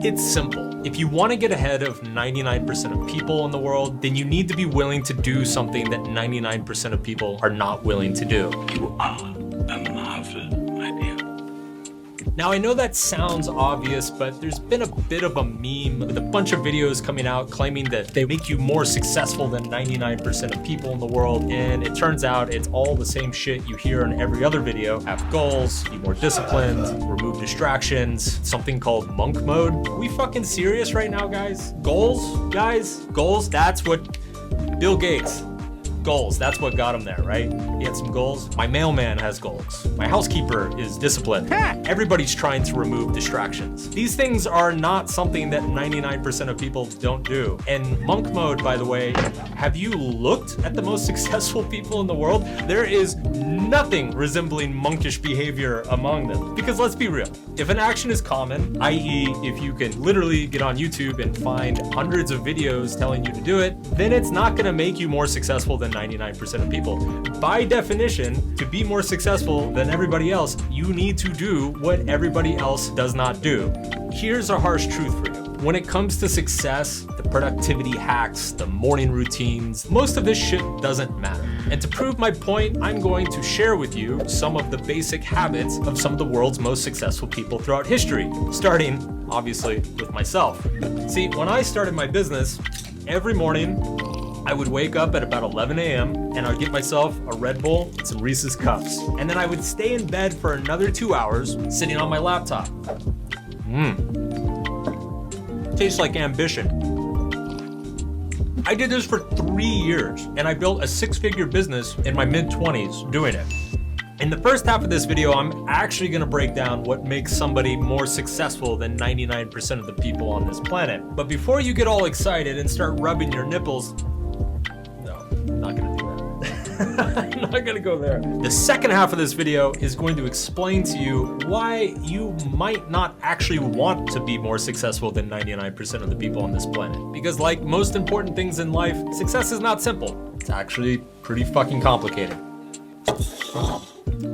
It's simple. If you want to get ahead of 99% of people in the world, then you need to be willing to do something that 99% of people are not willing to do. You are a marvel, my dear. Now, I know that sounds obvious, but there's been a bit of a meme with a bunch of videos coming out claiming that they make you more successful than 99% of people in the world, and it turns out it's all the same shit you hear in every other video. Have goals, be more disciplined, remove distractions, something called monk mode. Are we fucking serious right now, guys? Goals, guys? Goals, that's what Bill Gates. Goals, that's what got him there, right? He had some goals. My mailman has goals. My housekeeper is disciplined. Everybody's trying to remove distractions. These things are not something that 99% of people don't do. And monk mode, by the way, have you looked at the most successful people in the world? There is nothing resembling monkish behavior among them. Because let's be real, if an action is common, i.e. if you can literally get on YouTube and find hundreds of videos telling you to do it, then it's not gonna make you more successful than 99% of people. By definition, to be more successful than everybody else, you need to do what everybody else does not do. Here's a harsh truth for you. When it comes to success, the productivity hacks, the morning routines, most of this shit doesn't matter. And to prove my point, I'm going to share with you some of the basic habits of some of the world's most successful people throughout history, starting, obviously, with myself. See, when I started my business, every morning, I would wake up at about 11 a.m. and I'd get myself a Red Bull and some Reese's Cups. And then I would stay in bed for another 2 hours sitting on my laptop. Tastes like ambition. I did this for 3 years and I built a 6-figure business in my mid-20s doing it. In the first half of this video, I'm actually gonna break down what makes somebody more successful than 99% of the people on this planet. But before you get all excited and start rubbing your nipples, I'm not gonna do that. I'm not gonna go there. The second half of this video is going to explain to you why you might not actually want to be more successful than 99% of the people on this planet. Because like most important things in life, success is not simple. It's actually pretty fucking complicated.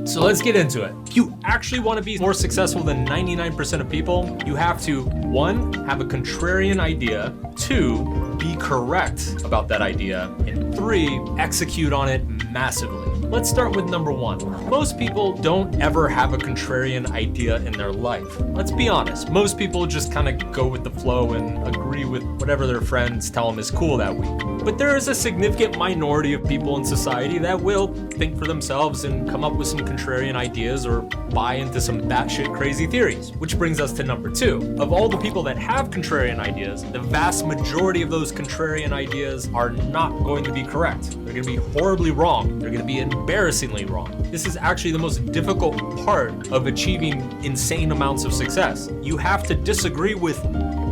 So let's get into it. If you actually want to be more successful than 99% of people, you have to, 1, have a contrarian idea, 2, be correct about that idea, and 3, execute on it massively. Let's start with number 1. Most people don't ever have a contrarian idea in their life. Let's be honest, most people just kind of go with the flow and agree with whatever their friends tell them is cool that week. But there is a significant minority of people in society that will think for themselves and come up with some contrarian ideas or buy into some batshit crazy theories. Which brings us to number 2. Of all the people that have contrarian ideas, the vast majority of those contrarian ideas are not going to be correct. They're going to be horribly wrong. They're going to be embarrassingly wrong. This is actually the most difficult part of achieving insane amounts of success. You have to disagree with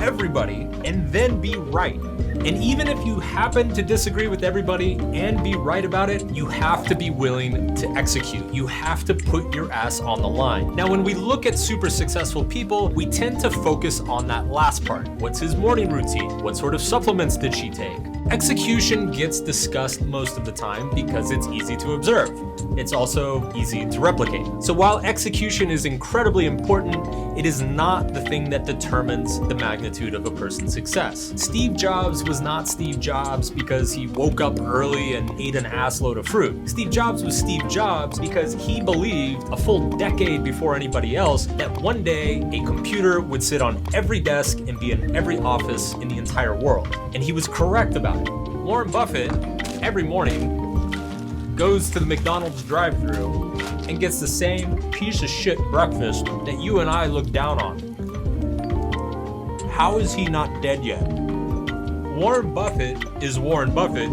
everybody and then be right. And even if you happen to disagree with everybody and be right about it, you have to be willing to execute. You have to put your ass on the line. Now, when we look at super successful people, we tend to focus on that last part. What's his morning routine? What sort of supplements did she take? Execution gets discussed most of the time because it's easy to observe. It's also easy to replicate. So while execution is incredibly important, it is not the thing that determines the magnitude of a person's success. Steve Jobs was not Steve Jobs because he woke up early and ate an assload of fruit. Steve Jobs was Steve Jobs because he believed a full decade before anybody else that one day a computer would sit on every desk and be in every office in the entire world. And he was correct about it. Warren Buffett, every morning, goes to the McDonald's drive-thru and gets the same piece of shit breakfast that you and I look down on. How is he not dead yet? Warren Buffett is Warren Buffett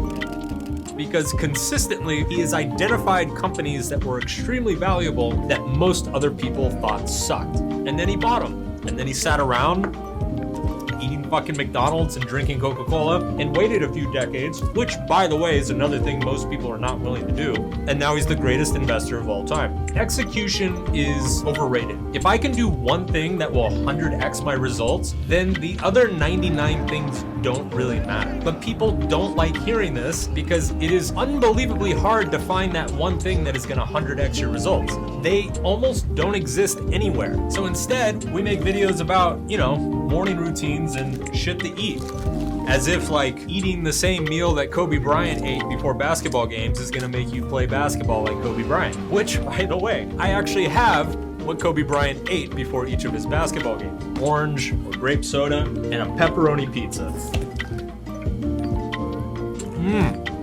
because consistently he has identified companies that were extremely valuable that most other people thought sucked. And then he bought them. And then he sat around eating fucking McDonald's and drinking Coca-Cola and waited a few decades, which by the way is another thing most people are not willing to do. And now he's the greatest investor of all time. Execution is overrated. If I can do one thing that will 100x my results, then the other 99 things don't really matter. But people don't like hearing this because it is unbelievably hard to find that one thing that is gonna 100x your results. They almost don't exist anywhere. So instead, we make videos about, morning routines and shit to eat. As if like eating the same meal that Kobe Bryant ate before basketball games is gonna make you play basketball like Kobe Bryant. Which, by the way, I actually have what Kobe Bryant ate before each of his basketball games. Orange or grape soda and a pepperoni pizza.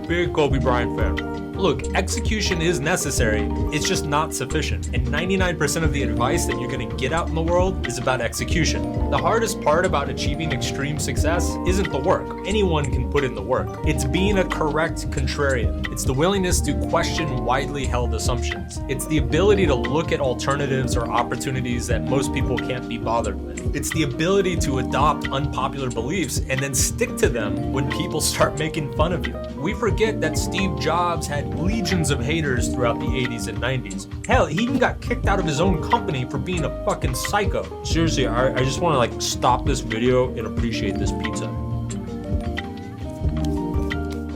Big Kobe Bryant fan. Look, execution is necessary, it's just not sufficient. And 99% of the advice that you're gonna get out in the world is about execution. The hardest part about achieving extreme success isn't the work. Anyone can put in the work. It's being a correct contrarian. It's the willingness to question widely held assumptions. It's the ability to look at alternatives or opportunities that most people can't be bothered with. It's the ability to adopt unpopular beliefs and then stick to them when people start making fun of you. We forget that Steve Jobs had legions of haters throughout the 80s and 90s. Hell, he even got kicked out of his own company for being a fucking psycho. Seriously, I just want to stop this video and appreciate this pizza.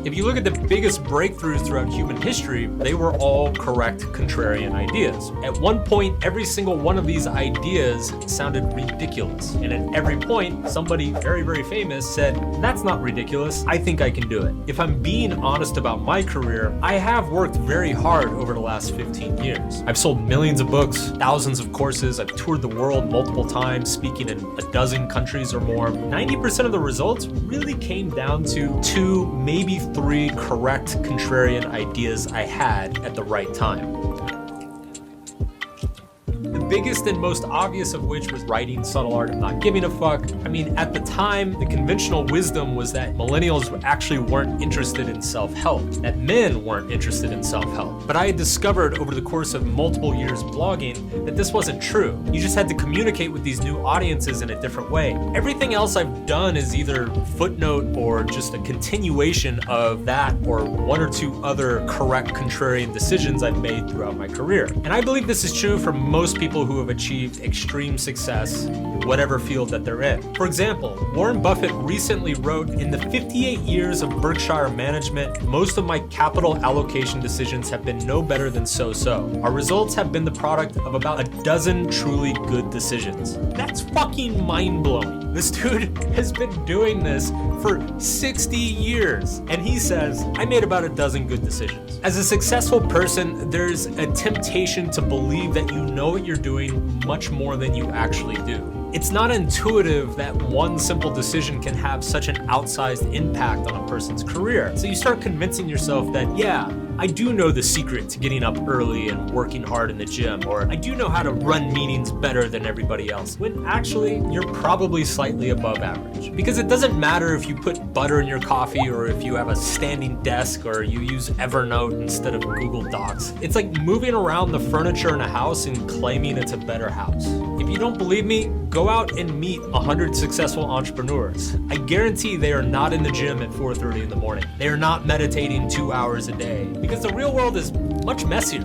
If you look at the biggest breakthroughs throughout human history, they were all correct contrarian ideas. At one point, every single one of these ideas sounded ridiculous. And at every point, somebody very, very famous said, "That's not ridiculous, I think I can do it." If I'm being honest about my career, I have worked very hard over the last 15 years. I've sold millions of books, thousands of courses, I've toured the world multiple times, speaking in a dozen countries or more. 90% of the results really came down to 2, maybe 3 correct contrarian ideas I had at the right time. The biggest and most obvious of which was writing Subtle Art of Not Giving a Fuck. I mean, at the time, the conventional wisdom was that millennials actually weren't interested in self-help, that men weren't interested in self-help. But I had discovered over the course of multiple years blogging that this wasn't true. You just had to communicate with these new audiences in a different way. Everything else I've done is either footnote or just a continuation of that or 1 or 2 other correct contrarian decisions I've made throughout my career. And I believe this is true for most people who have achieved extreme success in whatever field that they're in. For example, Warren Buffett recently wrote, "In the 58 years of Berkshire management, most of my capital allocation decisions have been no better than so-so. Our results have been the product of about a dozen truly good decisions." That's fucking mind-blowing. This dude has been doing this for 60 years, and he says, "I made about a dozen good decisions." As a successful person, there's a temptation to believe that you know what you're doing much more than you actually do. It's not intuitive that one simple decision can have such an outsized impact on a person's career. So you start convincing yourself that, yeah, I do know the secret to getting up early and working hard in the gym, or I do know how to run meetings better than everybody else, when actually you're probably slightly above average. Because it doesn't matter if you put butter in your coffee or if you have a standing desk or you use Evernote instead of Google Docs. It's like moving around the furniture in a house and claiming it's a better house. If you don't believe me, go out and meet 100 successful entrepreneurs. I guarantee they are not in the gym at 4:30 in the morning. They are not meditating 2 hours a day. Because the real world is much messier.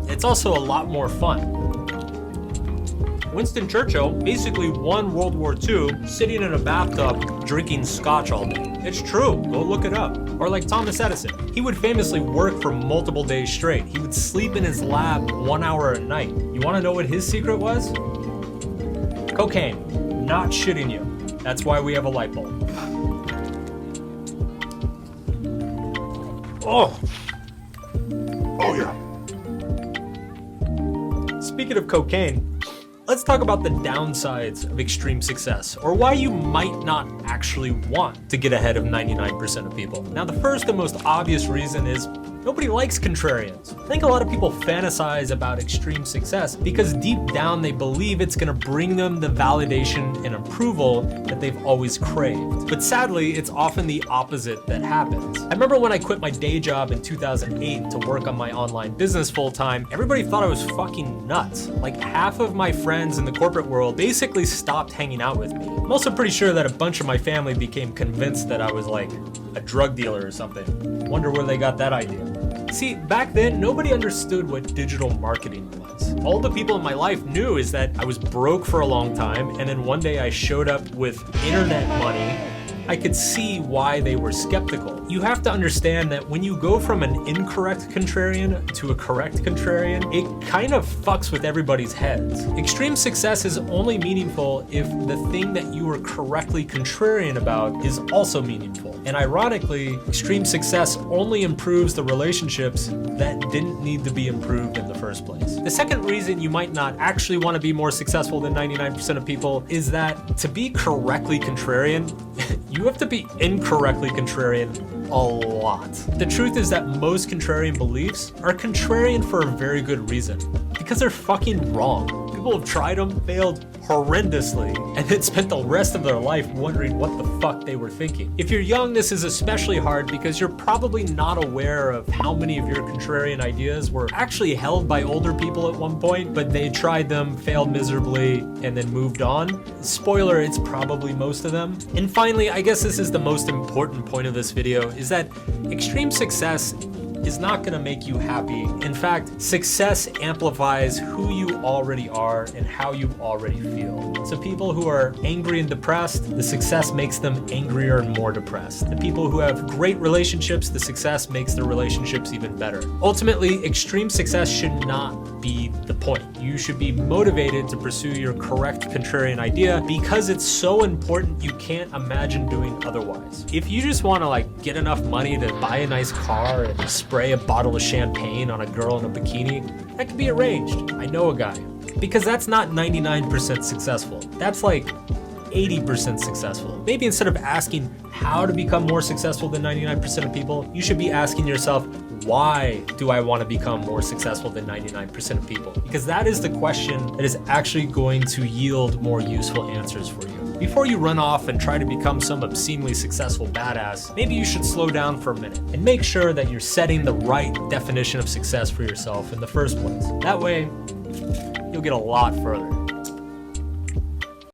It's also a lot more fun. Winston Churchill basically won World War II sitting in a bathtub drinking scotch all day. It's true, go look it up. Or like Thomas Edison, he would famously work for multiple days straight. He would sleep in his lab 1 hour a night. You wanna know what his secret was? Cocaine, not shitting you. That's why we have a light bulb. Oh yeah. Speaking of cocaine, let's talk about the downsides of extreme success, or why you might not actually want to get ahead of 99% of people. Now, the first and most obvious reason is nobody likes contrarians. I think a lot of people fantasize about extreme success because deep down they believe it's gonna bring them the validation and approval that they've always craved. But sadly, it's often the opposite that happens. I remember when I quit my day job in 2008 to work on my online business full-time, everybody thought I was fucking nuts. Like half of my friends in the corporate world basically stopped hanging out with me. I'm also pretty sure that a bunch of my family became convinced that I was like a drug dealer or something. Wonder where they got that idea. See, back then, nobody understood what digital marketing was. All the people in my life knew is that I was broke for a long time, and then one day I showed up with internet money I could see why they were skeptical. You have to understand that when you go from an incorrect contrarian to a correct contrarian, it kind of fucks with everybody's heads. Extreme success is only meaningful if the thing that you were correctly contrarian about is also meaningful. And ironically, extreme success only improves the relationships that didn't need to be improved in the first place. The second reason you might not actually want to be more successful than 99% of people is that to be correctly contrarian, you have to be incorrectly contrarian a lot. The truth is that most contrarian beliefs are contrarian for a very good reason, because they're fucking wrong. People have tried them, failed horrendously, and then spent the rest of their life wondering what the fuck they were thinking. If you're young, this is especially hard because you're probably not aware of how many of your contrarian ideas were actually held by older people at one point, but they tried them, failed miserably, and then moved on. Spoiler, it's probably most of them. And finally, I guess this is the most important point of this video, is that extreme success is not gonna make you happy. In fact, success amplifies who you already are and how you already feel. So people who are angry and depressed, the success makes them angrier and more depressed. The people who have great relationships, the success makes their relationships even better. Ultimately, extreme success should not be the point. You should be motivated to pursue your correct contrarian idea because it's so important you can't imagine doing otherwise. If you just wanna get enough money to buy a nice car and spray a bottle of champagne on a girl in a bikini, that can be arranged. I know a guy. Because that's not 99% successful. That's 80% successful. Maybe instead of asking how to become more successful than 99% of people, you should be asking yourself, why do I want to become more successful than 99% of people? Because that is the question that is actually going to yield more useful answers for you. Before you run off and try to become some obscenely successful badass, maybe you should slow down for a minute and make sure that you're setting the right definition of success for yourself in the first place. That way, you'll get a lot further.